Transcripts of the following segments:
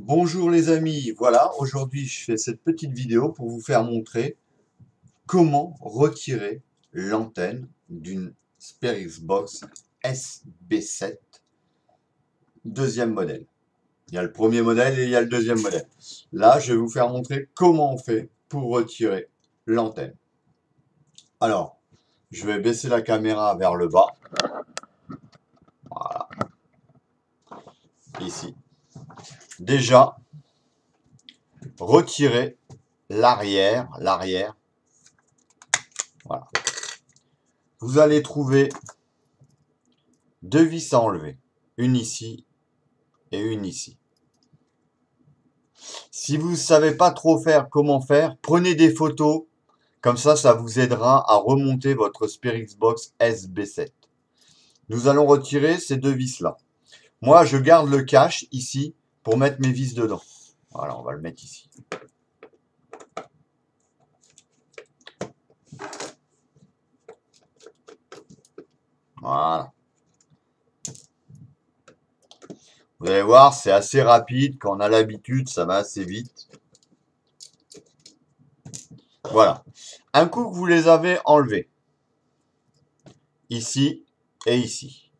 Bonjour les amis, voilà, aujourd'hui je fais cette petite vidéo pour vous faire montrer comment retirer l'antenne d'une Xbox SB7 deuxième modèle. Il y a le premier modèle et il y a le deuxième modèle. Là, je vais vous faire montrer comment on fait pour retirer l'antenne. Alors, je vais baisser la caméra vers le bas, voilà, ici. Déjà, retirer l'arrière, voilà. Vous allez trouver deux vis à enlever, une ici et une ici. Si vous ne savez pas trop faire comment faire, prenez des photos, comme ça vous aidera à remonter votre Xbox SB7. Nous allons retirer ces deux vis-là. Moi, je garde le cache ici pour mettre mes vis dedans. Voilà, on va le mettre ici. Voilà. Vous allez voir, c'est assez rapide. Quand on a l'habitude, ça va assez vite. Voilà. Un coup que vous les avez enlevés, ici et ici,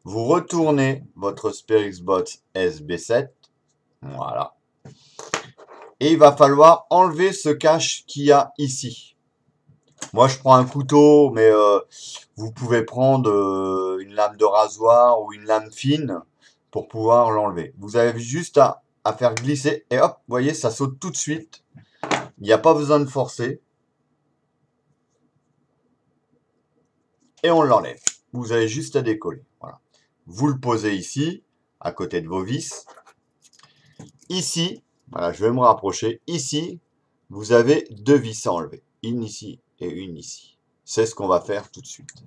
vous retournez votre Xbox SB7. Voilà. Et il va falloir enlever ce cache qu'il y a ici. Moi, je prends un couteau, mais vous pouvez prendre une lame de rasoir ou une lame fine pour pouvoir l'enlever. Vous avez juste à faire glisser et hop, vous voyez, ça saute tout de suite. Il n'y a pas besoin de forcer. Et on l'enlève. Vous avez juste à décoller. Voilà. Vous le posez ici, à côté de vos vis. Ici, voilà, je vais me rapprocher. Ici, vous avez deux vis à enlever. Une ici et une ici. C'est ce qu'on va faire tout de suite.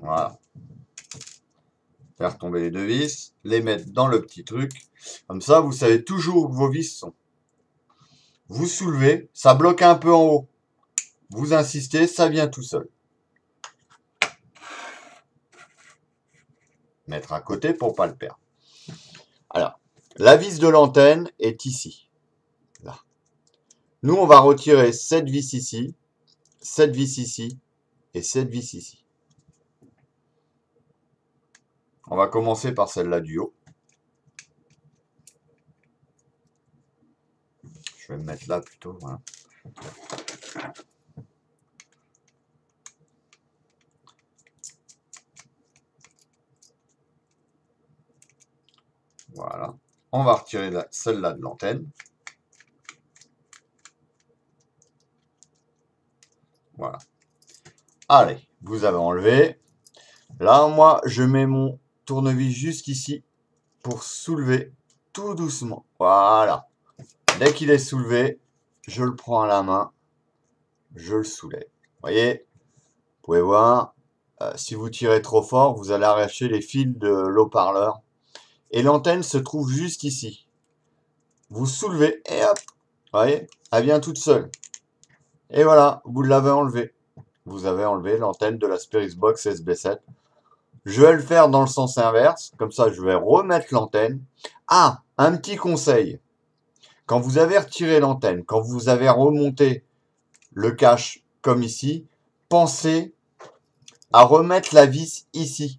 Voilà. Faire tomber les deux vis, les mettre dans le petit truc. Comme ça, vous savez toujours où vos vis sont. Vous soulevez, ça bloque un peu en haut. Vous insistez, ça vient tout seul. Mettre à côté pour pas le perdre. Alors, la vis de l'antenne est ici. Là. Nous, on va retirer cette vis ici, cette vis ici et cette vis ici. On va commencer par celle-là du haut. Je vais me mettre là plutôt. Voilà. Voilà. On va retirer celle-là de l'antenne. Voilà. Allez, vous avez enlevé. Là, moi, je mets mon tournevis jusqu'ici pour soulever tout doucement. Voilà. Dès qu'il est soulevé, je le prends à la main, je le soulève. Vous voyez, vous pouvez voir, si vous tirez trop fort, vous allez arracher les fils de l'haut-parleur. Et l'antenne se trouve juste ici. Vous soulevez et hop, vous voyez, elle vient toute seule. Et voilà, vous l'avez enlevé. Vous avez enlevé l'antenne de la Xbox SB7. Je vais le faire dans le sens inverse, comme ça je vais remettre l'antenne. Ah, un petit conseil. Quand vous avez retiré l'antenne, quand vous avez remonté le cache comme ici, pensez à remettre la vis ici.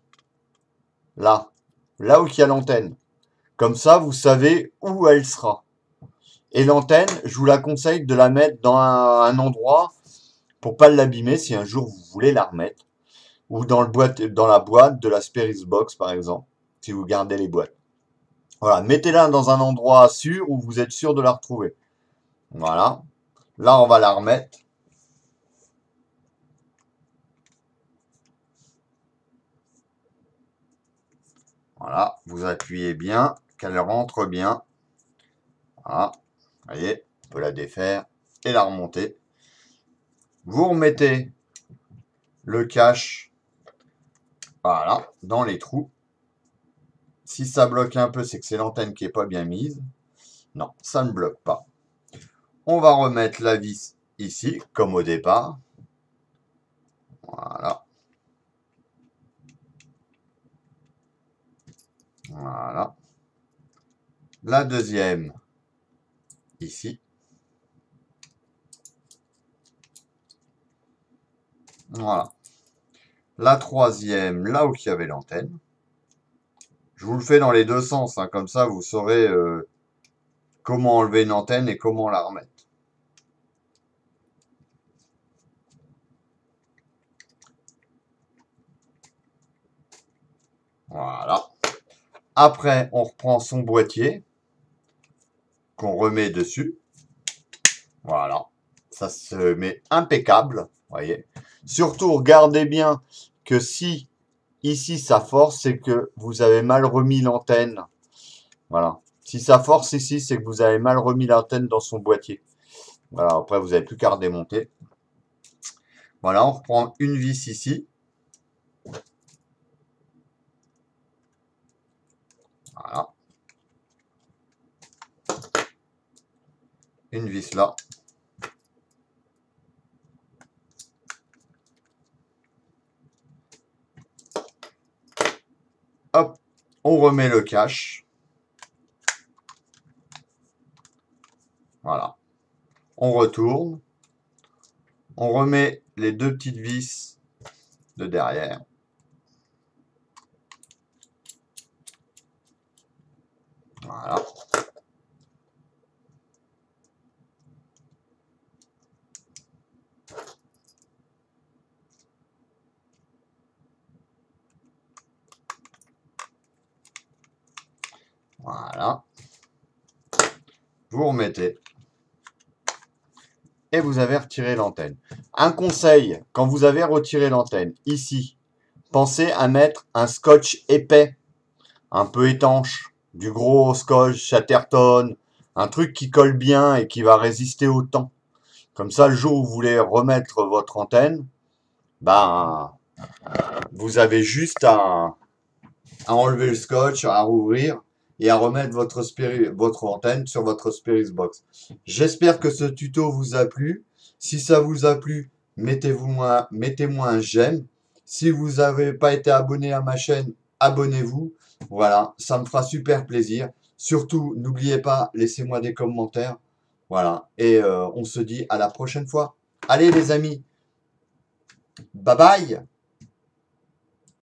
Là où il y a l'antenne. Comme ça, vous savez où elle sera. Et l'antenne, je vous la conseille de la mettre dans un endroit pour pas l'abîmer si un jour vous voulez la remettre. Ou dans la boîte de la Xbox par exemple, si vous gardez les boîtes. Voilà, mettez-la dans un endroit sûr où vous êtes sûr de la retrouver. Voilà. Là, on va la remettre. Voilà, vous appuyez bien, qu'elle rentre bien. Voilà, vous voyez, on peut la défaire et la remonter. Vous remettez le cache, voilà, dans les trous. Si ça bloque un peu, c'est que c'est l'antenne qui n'est pas bien mise. Non, ça ne bloque pas. On va remettre la vis ici, comme au départ. Voilà. Voilà. La deuxième, ici. Voilà. La troisième, là où il y avait l'antenne. Je vous le fais dans les deux sens, hein, comme ça vous saurez comment enlever une antenne et comment la remettre. Voilà. Après, on reprend son boîtier qu'on remet dessus. Voilà. Ça se met impeccable, voyez. Surtout, regardez bien que si ici ça force, c'est que vous avez mal remis l'antenne. Voilà. Si ça force ici, c'est que vous avez mal remis l'antenne dans son boîtier. Voilà. Après, vous n'avez plus qu'à redémonter. Voilà, on reprend une vis ici. Voilà. Une vis là. Hop, on remet le cache. Voilà. On retourne. On remet les deux petites vis de derrière. Voilà. Voilà. Vous remettez. Et vous avez retiré l'antenne. Un conseil, quand vous avez retiré l'antenne, ici, pensez à mettre un scotch épais, un peu étanche, du gros scotch Chatterton, un truc qui colle bien et qui va résister au temps. Comme ça, le jour où vous voulez remettre votre antenne, ben, vous avez juste à enlever le scotch, à rouvrir et à remettre votre antenne sur votre Spirit Box. J'espère que ce tuto vous a plu. Si ça vous a plu, mettez-moi un j'aime. Si vous n'avez pas été abonné à ma chaîne, abonnez-vous. Voilà, ça me fera super plaisir. Surtout, n'oubliez pas, laissez-moi des commentaires. Voilà, et on se dit à la prochaine fois. Allez les amis, bye bye!